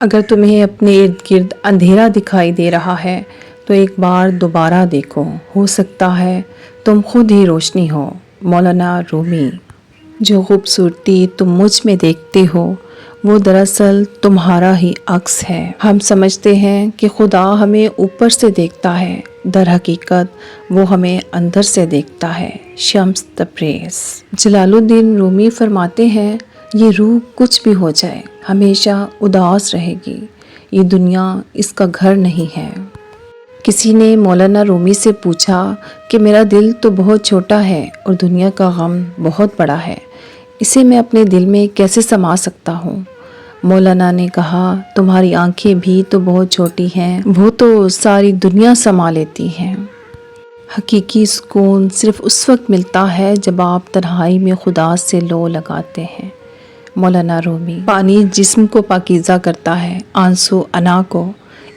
اگر تمہیں اپنے ارد گرد اندھیرا دکھائی دے رہا ہے تو ایک بار دوبارہ دیکھو، ہو سکتا ہے تم خود ہی روشنی ہو۔ مولانا رومی۔ جو خوبصورتی تم مجھ میں دیکھتے ہو وہ دراصل تمہارا ہی عکس ہے۔ ہم سمجھتے ہیں کہ خدا ہمیں اوپر سے دیکھتا ہے، در حقیقت وہ ہمیں اندر سے دیکھتا ہے۔ شمس تبریز۔ جلال الدین رومی فرماتے ہیں، یہ روح کچھ بھی ہو جائے ہمیشہ اداس رہے گی، یہ دنیا اس کا گھر نہیں ہے۔ کسی نے مولانا رومی سے پوچھا کہ میرا دل تو بہت چھوٹا ہے اور دنیا کا غم بہت بڑا ہے، اسے میں اپنے دل میں کیسے سما سکتا ہوں؟ مولانا نے کہا، تمہاری آنکھیں بھی تو بہت چھوٹی ہیں، وہ تو ساری دنیا سما لیتی ہیں۔ حقیقی سکون صرف اس وقت ملتا ہے جب آپ تنہائی میں خدا سے لو لگاتے ہیں۔ مولانا رومی۔ پانی جسم کو پاکیزہ کرتا ہے، آنسو انا کو،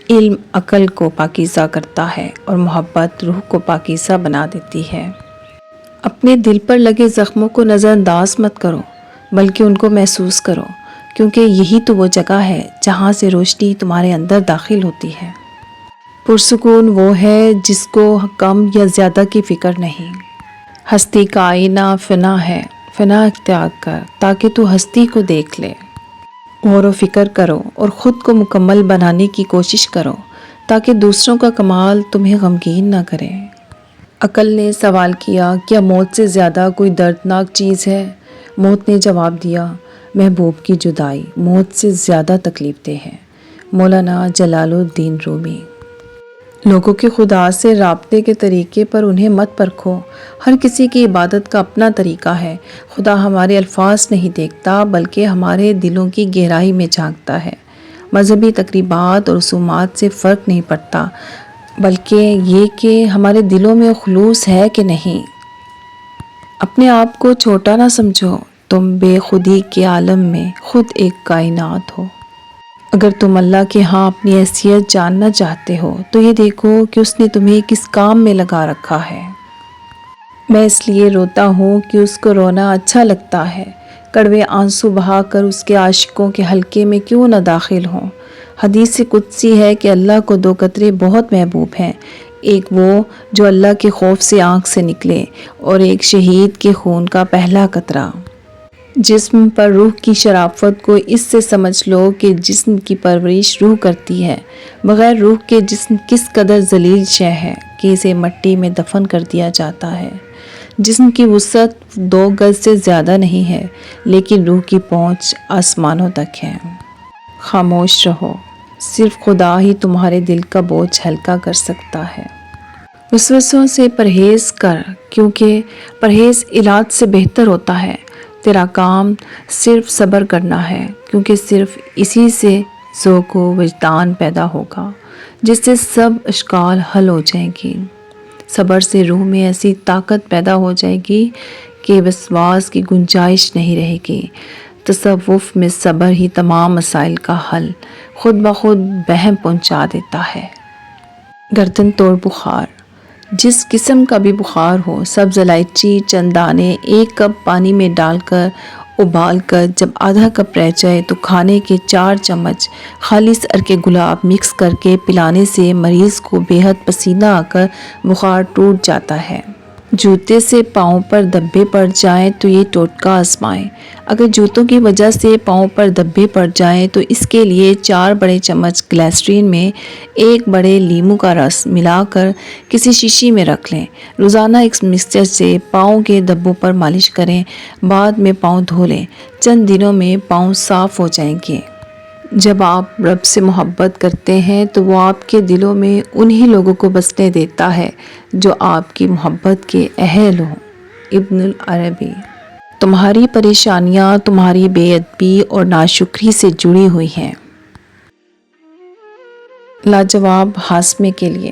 علم عقل کو پاکیزہ کرتا ہے اور محبت روح کو پاکیزہ بنا دیتی ہے۔ اپنے دل پر لگے زخموں کو نظر انداز مت کرو بلکہ ان کو محسوس کرو، کیونکہ یہی تو وہ جگہ ہے جہاں سے روشنی تمہارے اندر داخل ہوتی ہے۔ پرسکون وہ ہے جس کو کم یا زیادہ کی فکر نہیں۔ ہستی کا آئینہ فنا ہے، فنا اختیار کر تاکہ تو ہستی کو دیکھ لے۔ غور و فکر کرو اور خود کو مکمل بنانے کی کوشش کرو تاکہ دوسروں کا کمال تمہیں غمگین نہ کرے۔ عقل نے سوال کیا، کیا موت سے زیادہ کوئی دردناک چیز ہے؟ موت نے جواب دیا، محبوب کی جدائی موت سے زیادہ تکلیف دہ ہے۔ مولانا جلال الدین رومی۔ لوگوں کے خدا سے رابطے کے طریقے پر انہیں مت پرکھو، ہر کسی کی عبادت کا اپنا طریقہ ہے۔ خدا ہمارے الفاظ نہیں دیکھتا بلکہ ہمارے دلوں کی گہرائی میں جھانکتا ہے۔ مذہبی تقریبات اور رسومات سے فرق نہیں پڑتا بلکہ یہ کہ ہمارے دلوں میں خلوص ہے کہ نہیں۔ اپنے آپ کو چھوٹا نہ سمجھو، تم بے خودی کے عالم میں خود ایک کائنات ہو۔ اگر تم اللہ کے ہاں اپنی حیثیت جاننا چاہتے ہو تو یہ دیکھو کہ اس نے تمہیں کس کام میں لگا رکھا ہے۔ میں اس لیے روتا ہوں کہ اس کو رونا اچھا لگتا ہے، کڑوے آنسو بہا کر اس کے عاشقوں کے حلقے میں کیوں نہ داخل ہوں۔ حدیث قدسی ہے کہ اللہ کو دو قطرے بہت محبوب ہیں، ایک وہ جو اللہ کے خوف سے آنکھ سے نکلے اور ایک شہید کے خون کا پہلا قطرہ۔ جسم پر روح کی شرافت کو اس سے سمجھ لو کہ جسم کی پرورش روح کرتی ہے، بغیر روح کے جسم کس قدر ذلیل شے ہے کہ اسے مٹی میں دفن کر دیا جاتا ہے۔ جسم کی وسعت 2 گز سے زیادہ نہیں ہے لیکن روح کی پہنچ آسمانوں تک ہے۔ خاموش رہو، صرف خدا ہی تمہارے دل کا بوجھ ہلکا کر سکتا ہے۔ وسوسوں سے پرہیز کر کیونکہ پرہیز علاج سے بہتر ہوتا ہے۔ تیرا کام صرف صبر کرنا ہے کیونکہ صرف اسی سے ذوق و وجدان پیدا ہوگا جس سے سب اشکال حل ہو جائیں گی۔ صبر سے روح میں ایسی طاقت پیدا ہو جائے گی کہ وسواس کی گنجائش نہیں رہے گی۔ تصوف میں صبر ہی تمام مسائل کا حل خود بخود بہم پہنچا دیتا ہے۔ گردن توڑ بخار، جس قسم کا بھی بخار ہو، سبز الائچی چند دانے 1 کپ پانی میں ڈال کر ابال کر جب آدھا کپ رہ جائے تو کھانے کے 4 چمچ خالص عرق گلاب مکس کر کے پلانے سے مریض کو بے حد پسینہ آ کر بخار ٹوٹ جاتا ہے۔ جوتے سے پاؤں پر دھبے پڑ جائیں تو یہ ٹوٹکا آزمائیں۔ اگر جوتوں کی وجہ سے پاؤں پر دھبے پڑ جائیں تو اس کے لیے 4 بڑے چمچ گلیسرین میں 1 بڑے لیموں کا رس ملا کر کسی شیشی میں رکھ لیں۔ روزانہ ایک مکسچر سے پاؤں کے دھبوں پر مالش کریں، بعد میں پاؤں دھو لیں۔ چند دنوں میں پاؤں صاف ہو جائیں گے۔ جب آپ رب سے محبت کرتے ہیں تو وہ آپ کے دلوں میں انہی لوگوں کو بسنے دیتا ہے جو آپ کی محبت کے اہل ہوں۔ ابن العربی۔ تمہاری پریشانیاں تمہاری بے ادبی اور ناشکری سے جڑی ہوئی ہیں۔ لاجواب ہاضمے کے لیے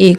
1